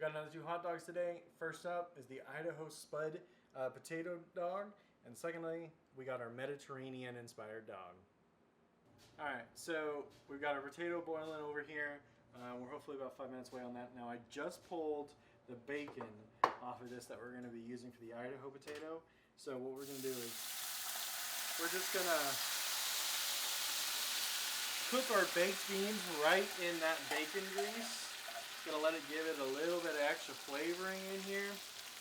Got another 2 hot dogs today. First up is the Idaho Spud potato dog. And secondly, we got our Mediterranean inspired dog. Alright, so we've got our potato boiling over here. We're hopefully about 5 minutes away on that. Now I just pulled the bacon off of this that we're going to be using for the Idaho potato. So what we're going to do is we're just going to cook our baked beans right in that bacon grease. Gonna let it give it a little bit of extra flavoring in here.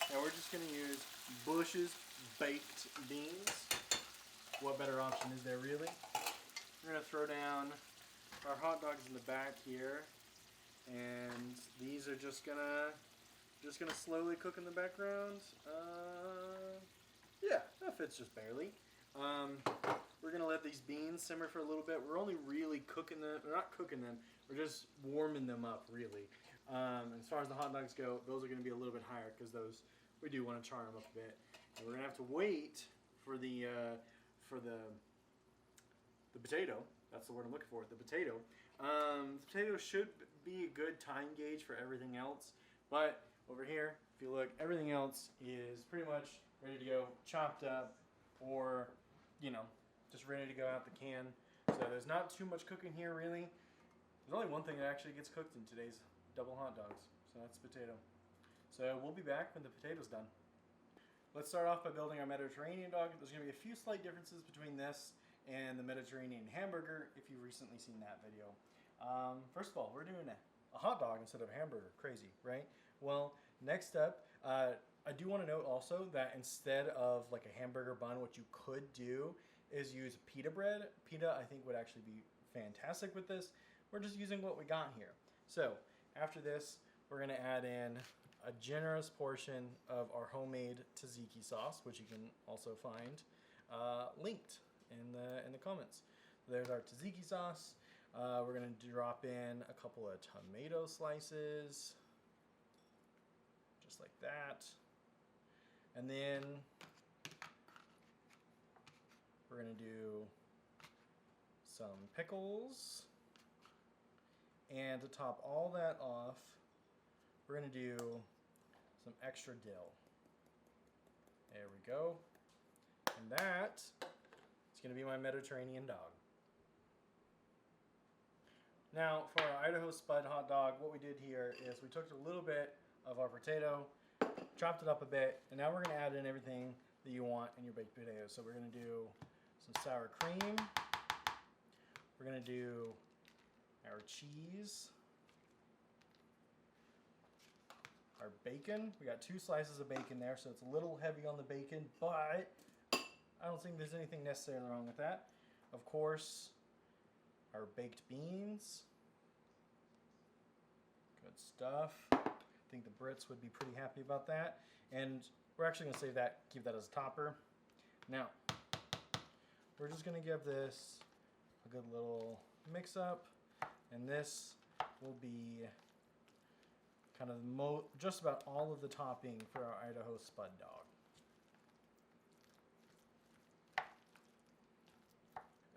Now we're just gonna use Bush's baked beans. What better option is there really? We're gonna throw down our hot dogs in the back here, and these are just gonna slowly cook in the background. Yeah, that fits just barely. We're gonna let these beans simmer for a little bit. We're only really cooking them, we're not cooking them, we're just warming them up really. As far as the hot dogs go, those are gonna be a little bit higher because those, we do want to char them up a bit. And we're gonna have to wait for the potato. That's the word I'm looking for, the potato. The potato should be a good time gauge for everything else, but over here, if you look, everything else is pretty much ready to go, chopped up, or, you know, just ready to go out the can. So there's not too much cooking here really. There's only one thing that actually gets cooked in today's double hot dogs, so that's potato. So we'll be back when the potato's done. Let's start off by building our Mediterranean dog. There's going to be a few slight differences between this and the Mediterranean hamburger if you've recently seen that video. First of all, we're doing a hot dog instead of a hamburger. Crazy, right? Well, next up, I do want to note also that instead of like a hamburger bun, what you could do is use pita bread. Pita, I think, would actually be fantastic with this. We're just using what we got here. So after this, we're going to add in a generous portion of our homemade tzatziki sauce, which you can also find linked in the comments. There's our tzatziki sauce. We're going to drop in a couple of tomato slices, just like that. And then we're going to do some pickles. And to top all that off, we're going to do some extra dill. There we go. And that is going to be my Mediterranean dog. Now, for our Idaho Spud hot dog, what we did here is we took a little bit of our potato, chopped it up a bit, and now we're going to add in everything that you want in your baked potato. So we're going to do some sour cream. We're going to do our cheese, our bacon. We got 2 slices of bacon there, so it's a little heavy on the bacon, but I don't think there's anything necessarily wrong with that. Of course, our baked beans. Good stuff. I think the Brits would be pretty happy about that. And we're actually going to save that, keep that as a topper. Now, we're just going to give this a good little mix up. And this will be kind of just about all of the topping for our Idaho Spud dog.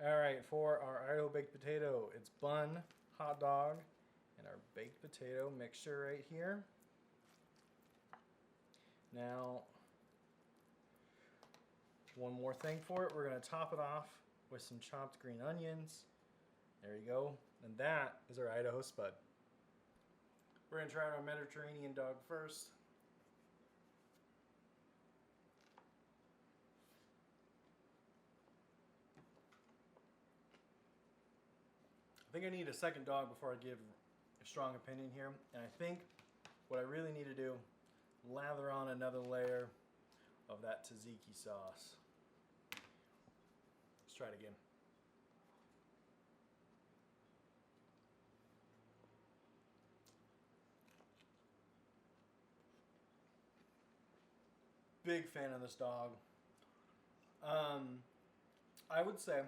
All right, for our Idaho baked potato, it's bun, hot dog, and our baked potato mixture right here. Now, one more thing for it, we're going to top it off with some chopped green onions. There you go. And that is our Idaho Spud. We're going to try our Mediterranean dog first. I think I need a second dog before I give a strong opinion here. And I think what I really need to do, lather on another layer of that tzatziki sauce. Let's try it again. Big fan of this dog. I would say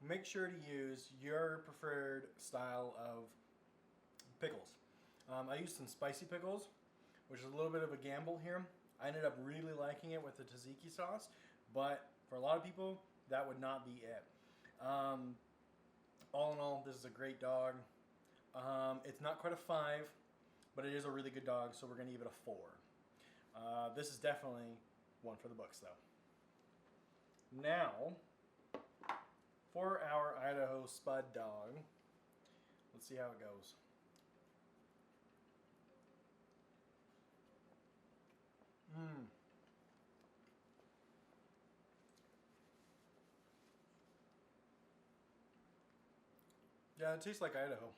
make sure to use your preferred style of pickles. I used some spicy pickles, which is a little bit of a gamble here. I ended up really liking it with the tzatziki sauce, but for a lot of people, that would not be it. All in all, this is a great dog. It's not quite a 5. but it is a really good dog, so we're going to give it a 4. This is definitely one for the books, though. Now, for our Idaho Spud dog, let's see how it goes. Yeah, it tastes like Idaho.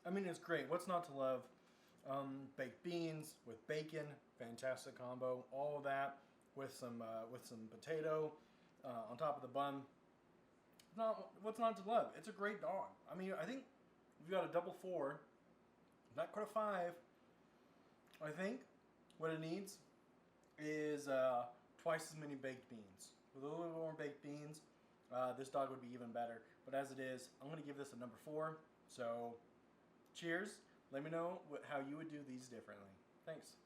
I mean, it's great. What's not to love? Baked beans with bacon, fantastic combo. All of that with some potato on top of the bun. What's not to love? It's a great dog. I mean, I think we've got a double 4, not quite a 5. I think what it needs is twice as many baked beans. With a little bit more baked beans, this dog would be even better. But as it is, I'm going to give this a number 4. So, cheers. Let me know how you would do these differently. Thanks.